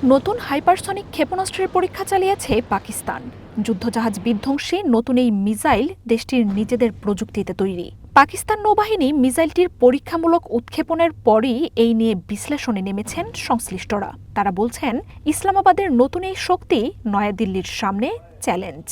নতুন হাইপারসনিক ক্ষেপণাস্ত্রের পরীক্ষা চালিয়েছে পাকিস্তান। যুদ্ধজাহাজ বিধ্বংসী নতুন এই মিসাইল দেশটির নিজেদের প্রযুক্তিতে তৈরি। পাকিস্তান নৌবাহিনী মিসাইলটির পরীক্ষামূলক উৎক্ষেপণের পরই এই নিয়ে বিশ্লেষণে নেমেছেন সংশ্লিষ্টরা। তারা বলছেন, ইসলামাবাদের নতুন এই শক্তি নয়াদিল্লির সামনে চ্যালেঞ্জ।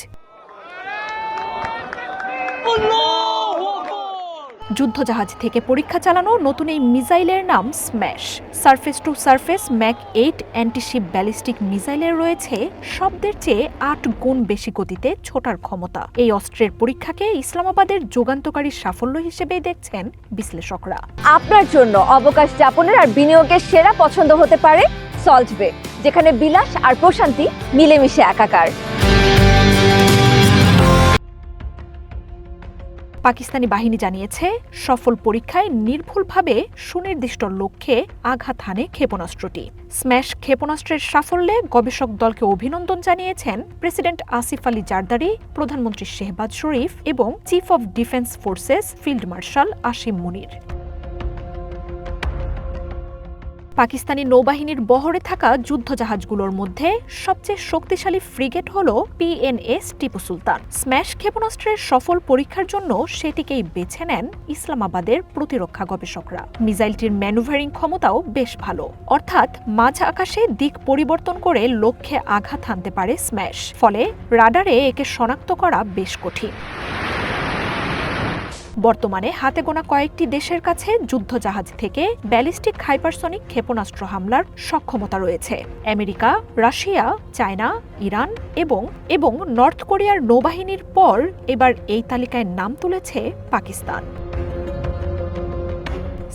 যুদ্ধজাহাজ থেকে পরীক্ষা চালানো নতুন এই মিসাইলের নাম smash. Surface two surface Mac 8 antiship ballistic মিসাইলের রয়েছে শব্দের চেয়ে 8 গুণ বেশি গতিতে ছোটার ক্ষমতা। এই অস্ত্রের পরীক্ষাকে ইসলামাবাদের যুগান্তকারী সাফল্য হিসেবেই দেখছেন বিশ্লেষকরা। আপনার জন্য অবকাশ যাপনের আর বিনিয়োগের সেরা পছন্দ হতে পারে সল্ট বে, যেখানে বিলাস আর প্রশান্তি মিলেমিশে একাকার। পাকিস্তানি বাহিনী জানিয়েছে, সফল পরীক্ষায় নির্ভুলভাবে সুনির্দিষ্ট লক্ষ্যে আঘাত হানে ক্ষেপণাস্ত্রটি। স্ম্যাশ ক্ষেপণাস্ত্রের সাফল্যে গবেষক দলকে অভিনন্দন জানিয়েছেন প্রেসিডেন্ট আসিফ আলী জারদারি, প্রধানমন্ত্রী শেহবাজ শরীফ এবং chief of defence forces field marshal Asim Munir. Pakistani নৌবাহিনীর বহরে থাকা যুদ্ধজাহাজগুলোর মধ্যে সবচেয়ে শক্তিশালী ফ্রিগেট হল PNS টিপু সুলতান। স্ম্যাশ ক্ষেপণাস্ত্রের সফল পরীক্ষার জন্য সেটিকেই বেছে নেন ইসলামাবাদের প্রতিরক্ষা গবেষকরা। মিসাইলটির ম্যানুভারিং ক্ষমতাও বেশ ভালো, অর্থাৎ মাঝ আকাশে দিক পরিবর্তন করে লক্ষ্যে আঘাত হানতে পারে স্ম্যাশ। ফলে রাডারে একে শনাক্ত করা বেশ কঠিন। বর্তমানে হাতে গোনা কয়েকটি দেশের কাছে যুদ্ধজাহাজ থেকে ব্যালিস্টিক হাইপারসনিক ক্ষেপণাস্ত্র হামলার সক্ষমতা রয়েছে। আমেরিকা, রাশিয়া, চায়না, ইরান এবং নর্থ কোরিয়ার নৌবাহিনীর পর এবার এই তালিকায় নাম তুলেছে পাকিস্তান।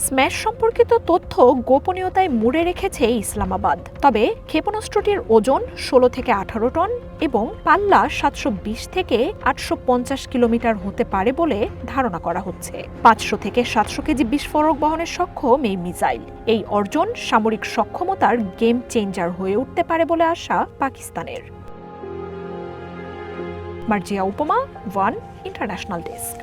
স্ম্যাশ সম্পর্কিত তথ্য গোপনীয়তায় মুড়ে রেখেছে ইসলামাবাদ। তবে ক্ষেপণাস্ত্রটির ওজন 16 থেকে 18 টন এবং পাল্লা 720 থেকে 850 কিলোমিটার হতে পারে বলে ধারণা করা হচ্ছে। 500 থেকে 700 কেজি বিস্ফোরক বহনের সক্ষম এই মিসাইল। এই অর্জন সামরিক সক্ষমতার গেম চেঞ্জার হয়ে উঠতে পারে বলে আশা পাকিস্তানের। মার্জিয়া উপমা, ওয়ান ইন্টারন্যাশনাল ডেস্ক।